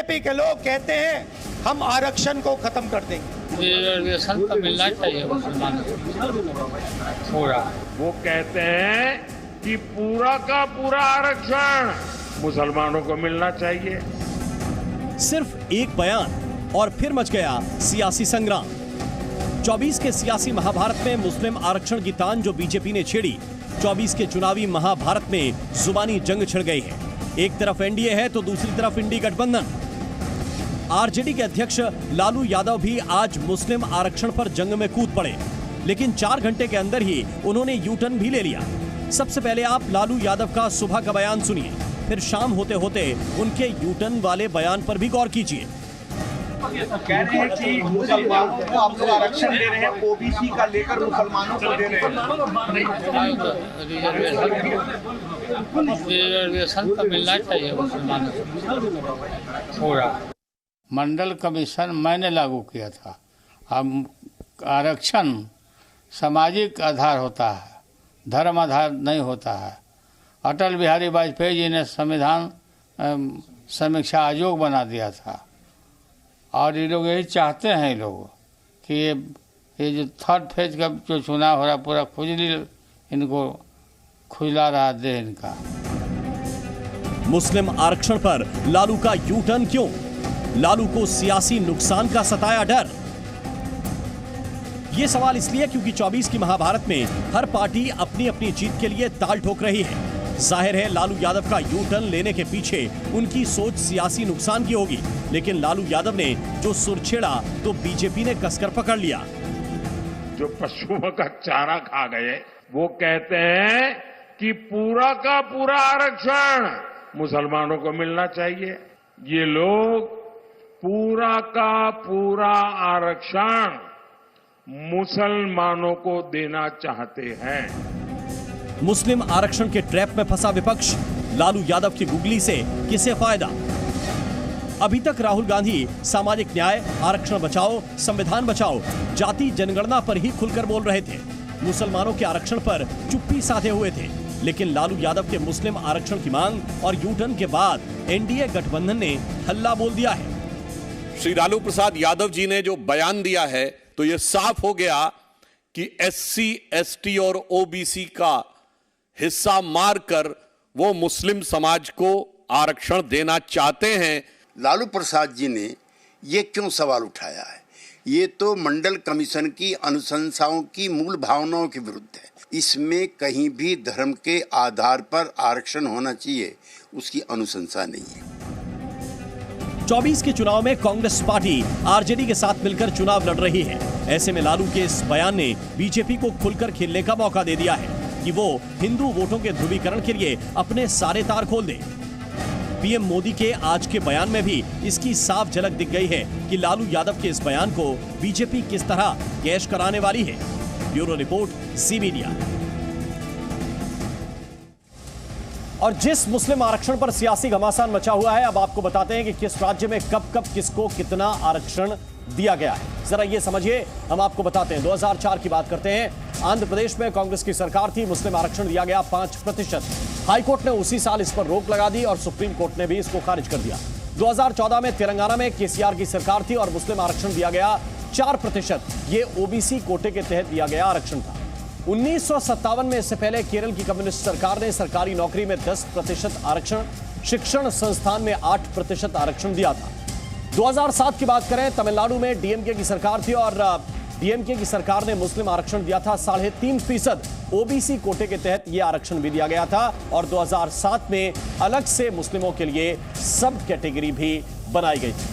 BJP के लोग कहते हैं हम आरक्षण को खत्म कर देंगे। रिजर्वेशन तो मिलना चाहिए मुसलमानों को पूरा। वो कहते हैं कि पूरा का पूरा आरक्षण मुसलमानों को मिलना चाहिए। सिर्फ एक बयान और फिर मच गया सियासी संग्राम। 24 के सियासी महाभारत में मुस्लिम आरक्षण की तान जो बीजेपी ने छेड़ी, 24 के चुनावी महाभारत में जुबानी जंग छिड़ गई है। एक तरफ एनडीए है तो दूसरी तरफ इंडी गठबंधन। आरजेडी के अध्यक्ष लालू यादव भी आज मुस्लिम आरक्षण पर जंग में कूद पड़े, लेकिन 4 घंटे के अंदर ही उन्होंने यू टर्न भी ले लिया। सबसे पहले आप लालू यादव का सुबह का बयान सुनिए, फिर शाम होते होते उनके यू टर्न वाले बयान पर भी गौर कीजिए। कह रहे हैं कि मुसलमानों को आप लोग आरक्षण दे रहे हैं, ओबीसी का लेकर मुसलमानों को दे रहे हैं। रिजर्वेशन तो मिलना चाहिए मुसलमानों को पूरा। मंडल कमीशन मैंने लागू किया था। अब आरक्षण सामाजिक आधार होता है, धर्म आधार नहीं होता है। अटल बिहारी वाजपेयी जी ने संविधान समीक्षा आयोग बना दिया था और ये लोग यही चाहते हैं ये लोग कि ये जो थर्ड फेज का जो चुनाव हो रहा पूरा खुजली इनको खुजला रहा दे इनका। मुस्लिम आरक्षण पर लालू का यू टर्न क्यों? लालू को सियासी नुकसान का सताया डर। यह सवाल इसलिए क्योंकि 24 की महाभारत में हर पार्टी अपनी अपनी जीत के लिए ताल ठोक रही है। जाहिर है लालू यादव का यू टर्न लेने के पीछे उनकी सोच सियासी नुकसान की होगी, लेकिन लालू यादव ने जो सुर छेड़ा तो बीजेपी ने कसकर पकड़ लिया। जो पशुओं का चारा खा गए वो कहते हैं कि पूरा का पूरा आरक्षण मुसलमानों को मिलना चाहिए। ये लोग पूरा का पूरा आरक्षण मुसलमानों को देना चाहते हैं। मुस्लिम आरक्षण के ट्रैप में फंसा विपक्ष, लालू यादव की गुगली से किसे फायदा? अभी तक राहुल गांधी सामाजिक न्याय, आरक्षण बचाओ, संविधान बचाओ, जाति जनगणना पर ही खुलकर बोल रहे थे। मुसलमानों के आरक्षण पर चुप्पी साधे हुए थे, लेकिन लालू यादव के मुस्लिम आरक्षण की मांग और यू टर्न के बाद एनडीए गठबंधन ने हल्ला बोल दिया है। श्री लालू प्रसाद यादव जी ने जो बयान दिया है तो यह साफ हो गया कि एससी, एसटी और ओबीसी का हिस्सा मारकर वो मुस्लिम समाज को आरक्षण देना चाहते हैं। लालू प्रसाद जी ने ये क्यों सवाल उठाया है? ये तो मंडल कमीशन की अनुशंसाओं की मूल भावनाओं के विरुद्ध है। इसमें कहीं भी धर्म के आधार पर आरक्षण होना चाहिए, उसकी अनुशंसा नहीं है। 24 के चुनाव में कांग्रेस पार्टी आरजेडी के साथ मिलकर चुनाव लड़ रही है। ऐसे में लालू के इस बयान ने बीजेपी को खुलकर खेलने का मौका दे दिया है कि वो हिंदू वोटों के ध्रुवीकरण के लिए अपने सारे तार खोल दे। पीएम मोदी के आज के बयान में भी इसकी साफ झलक दिख गई है कि लालू यादव के इस बयान को बीजेपी किस तरह कैश कराने वाली है। ब्यूरो रिपोर्ट, ज़ी मीडिया। और जिस मुस्लिम आरक्षण पर सियासी घमासान मचा हुआ है, अब आपको बताते हैं कि किस राज्य में कब कब किसको कितना आरक्षण दिया गया है। जरा ये समझिए, हम आपको बताते हैं। 2004 की बात करते हैं। आंध्र प्रदेश में कांग्रेस की सरकार थी, मुस्लिम आरक्षण दिया गया 5%। हाईकोर्ट ने उसी साल इस पर रोक लगा दी और सुप्रीम कोर्ट ने भी इसको खारिज कर दिया। 2014 में तेलंगाना में केसीआर की सरकार थी और मुस्लिम आरक्षण दिया गया 4%। ये ओबीसी कोटे के तहत दिया गया आरक्षण था। 1957 में, इससे पहले केरल की कम्युनिस्ट सरकार ने सरकारी नौकरी में 10% आरक्षण, शिक्षण संस्थान में 8% आरक्षण दिया था। 2007 की बात करें, तमिलनाडु में डीएमके की सरकार थी और डीएमके की सरकार ने मुस्लिम आरक्षण दिया था 3.5%। ओबीसी कोटे के तहत यह आरक्षण भी दिया गया था और 2007 में अलग से मुस्लिमों के लिए सब कैटेगरी भी बनाई गई थी।